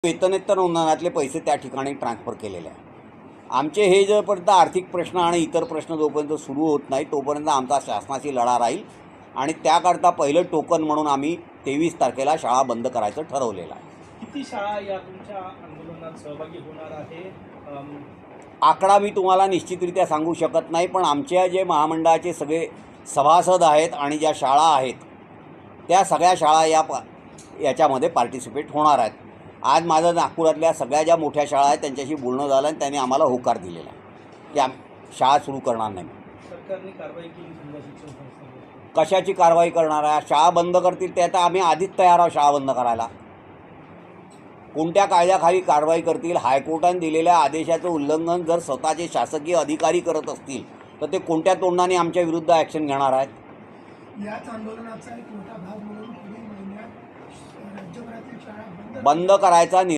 वेतनेतर अनुदानातले पैसे त्या ठिकाणी ट्रान्सफर केलेले आहे। आमचे हे जोपर्यंत आर्थिक प्रश्न आणि इतर प्रश्न जोपर्यंत सुरू होत नाही तोपर्यंत आमचा शासनाशी लढा राहील आणि त्याकरता पहिलं टोकन म्हणून आम्ही 23 तारखेला शाळा बंद करायचं ठरवलेलं आहे। किती शाळा या तुमच्या आंदोलनात सहभागी होणार आहे? आकडा मी तुम्हाला निश्चितरित्या सांगू शकत नाही, पण आमच्या जे महामंडळाचे सगळे सभासद आहेत आणि ज्या शाळा आहेत त्या सगळ्या शाळा याच्यामध्ये पार्टिसिपेट होणार आहेत। आज माझं नागपुरातल्या सगळ्या ज्या मोठ्या शाळा आहेत त्यांच्याशी बोलणं झालं आणि त्यांनी आम्हाला होकार दिलेला आहे की शाळा सुरू करणार नाही। सरकारने कारवाई केली जिल्हा शिक्षण संस्थेवर? कशाची कारवाई करणार आहे? शाळा बंद करतील ते आता आम्ही आधीच तयार आहोत शाळा बंद करायला। कोणत्या कायद्याखाली कारवाई करतील? हायकोर्टाने दिलेल्या आदेशाचं उल्लंघन जर स्वतःचे शासकीय अधिकारी करत असतील तर ते कोणत्या तोंडाने आमच्या विरुद्ध ॲक्शन घेणार आहेत? याच आंदोलनाचा एक मोठा भाग म्हणून पुढील महिन्यात राज्यभरातील शाळा बंद करायचा